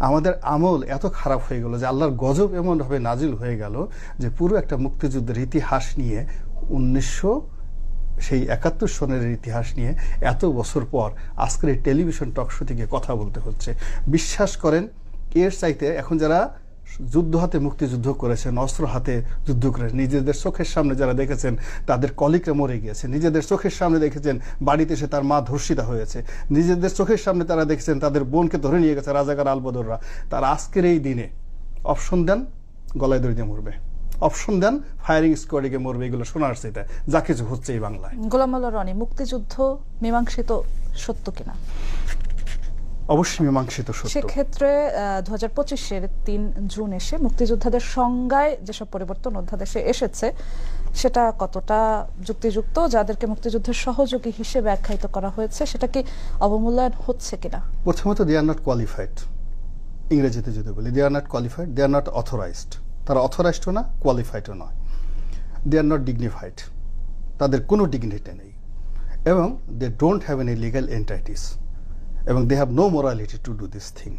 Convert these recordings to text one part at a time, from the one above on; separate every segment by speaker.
Speaker 1: আমাদের আমল এত খারাপ হয়ে গেল যে আল্লাহর গজব এমনভাবে নাজিল হয়ে গেল যে পুরো একটা মুক্তিযুদ্ধের ইতিহাস নিয়ে 1971 সনের ইতিহাস নিয়ে এত বছর পর আজকের এই টেলিভিশন টক শো থেকে কথা বলতে হচ্ছে। বিশ্বাস করেন, এর চাইতে এখন যারা যুদ্ধ হাতে মুক্তিযুদ্ধ করেছেন, অস্ত্র হাতে যুদ্ধ করেছেন, নিজেদের চোখের সামনে যারা দেখেছেন তাদের কলিগরা মরে গিয়েছে, নিজেদের চোখের সামনে দেখেছেন বাড়িতে এসে তার মা ধর্ষিতা হয়েছে, নিজেদের চোখের সামনে তারা দেখেছেন তাদের বোনকে ধরে নিয়ে গেছে রাজাকার আলবদররা, তারা আজকের এই দিনে অপশন দেন গলায় দড়ি দিয়ে মরবে, অপশন দেন ফায়ারিং স্কোয়াডে গিয়ে মরবে। এগুলো শোনার সেটা যা কিছু হচ্ছে এই বাংলায়।
Speaker 2: গোলাম মাওলা রনি, মুক্তিযুদ্ধ মীমাংসিত সত্য কিনা?
Speaker 1: অবশ্যই মীমাংসিত সত্য।
Speaker 2: সেক্ষেত্রে 2025-এর 3 জুন এসে মুক্তিযোদ্ধাদের সংজ্ঞায় যেসব পরিবর্তন অধ্যাদেশে এসেছে সেটা কতটা যুক্তিযুক্ত? যাদেরকে মুক্তিযুদ্ধের সহযোগী হিসেবে আখ্যায়িত করা হয়েছে সেটা কি অবমূল্যায়ন হচ্ছে কিনা?
Speaker 1: প্রথমত দে আর নট কোয়ালিফাইড। ইংরেজিতে যদি বলি they are not qualified, they are not authorised. তারা অথরাইজডও না, কোয়ালিফাইডও নয়। দে আর নট ডিগনিফাইড, তাদের কোনো ডিগনিটি নেই, এবং they don't have any legal entities, এবং they have no morality to do this thing.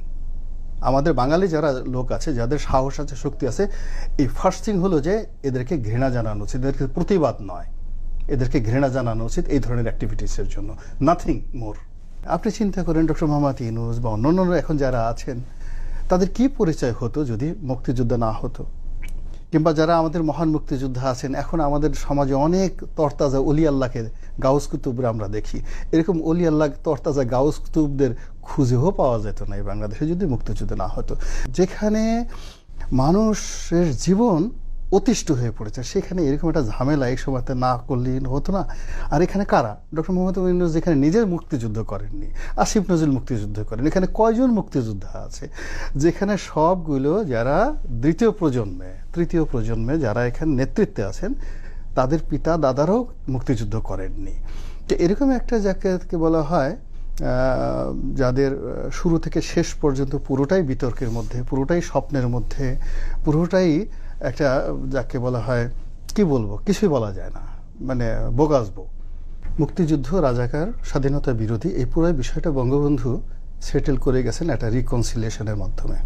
Speaker 1: আমাদের বাঙালি যারা লোক আছে, যাদের সাহস আছে, শক্তি আছে, এই ফার্স্ট থিং হলো যে এদেরকে ঘৃণা জানানো উচিত, এদেরকে প্রতিবাদ নয়, এদেরকে ঘৃণা জানানো উচিত এই ধরনের অ্যাক্টিভিটিসের জন্য, নাথিং মোর। আপনি চিন্তা করেন ডক্টর মোহাম্মদ ইউনূস বা অন্যান্য এখন যারা আছেন তাদের কি পরিচয় হতো যদি মুক্তিযুদ্ধ না হতো? কিংবা যারা আমাদের মহান মুক্তিযোদ্ধা আছেন, এখন আমাদের সমাজে অনেক তরতাজা অলি আল্লাহকে, গাউস কুতুবরা আমরা দেখি, এরকম অলি আল্লাহ তরতাজা গাউস কুতুবদের খুঁজেও পাওয়া যেত না এই বাংলাদেশে যদি মুক্তিযুদ্ধ না হতো। যেখানে মানুষের জীবন অতিষ্ঠ হয়ে পড়েছে, সেখানে এরকম একটা ঝামেলা এই সময়তে না করলে হতো না। আর এখানে কারা? ডক্টর মোহাম্মদ ইউনূস যেখানে নিজে মুক্তিযুদ্ধ করেননি, আসিফ নজরুল মুক্তিযুদ্ধ করেন, এখানে কয়জন মুক্তিযোদ্ধা আছে যেখানে সবগুলো যারা তৃতীয় প্রজন্মে যারা এখানে নেতৃত্বে আছেন তাদের পিতা দাদারাও মুক্তিযুদ্ধ করেননি। তো এরকম একটা যাকে বলা হয় যাদের শুরু থেকে শেষ পর্যন্ত পুরোটাই বিতর্কের মধ্যে, পুরোটাই স্বপ্নের মধ্যে, পুরোটাই একটা যাকে বলা হয় কি বলবো, কিছুই বলা যায় না, মানে বোগাসবো। মুক্তিযুদ্ধ, রাজাকার, স্বাধীনতা বিরোধী, এই পুরো বিষয়টা বঙ্গবন্ধু সেটেল করে গেছেন একটা রিকনসিলিয়েশনের মাধ্যমে।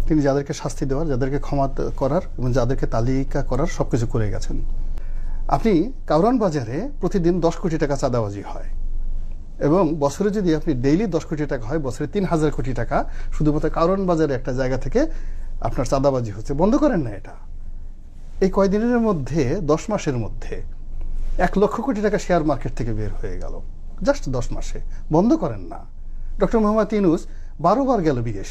Speaker 1: তিনি যাদেরকে শাস্তি দেওয়ার, যাদেরকে ক্ষমা করার এবং যাদেরকে তালিকা করার সবকিছু করে গেছেন। আপনি কারওয়ান বাজারে প্রতিদিন 10 কোটি টাকা চাঁদাবাজি হয়, এবং বছরে যদি আপনি ডেইলি 10 কোটি টাকা হয়, বছরে 3000 কোটি টাকা শুধুমাত্র কারওয়ান বাজারে একটা জায়গা থেকে আপনার চাঁদাবাজি হচ্ছে। বন্ধ করেন না এটা। এই কয়দিনের মধ্যে, 10 মাসের মধ্যে 1 লক্ষ কোটি টাকা শেয়ার মার্কেট থেকে বের হয়ে গেল, জাস্ট 10 মাসে। বন্ধ করেন না। ডক্টর মোহাম্মদ ইউনূস 12 বার গেল বিদেশ।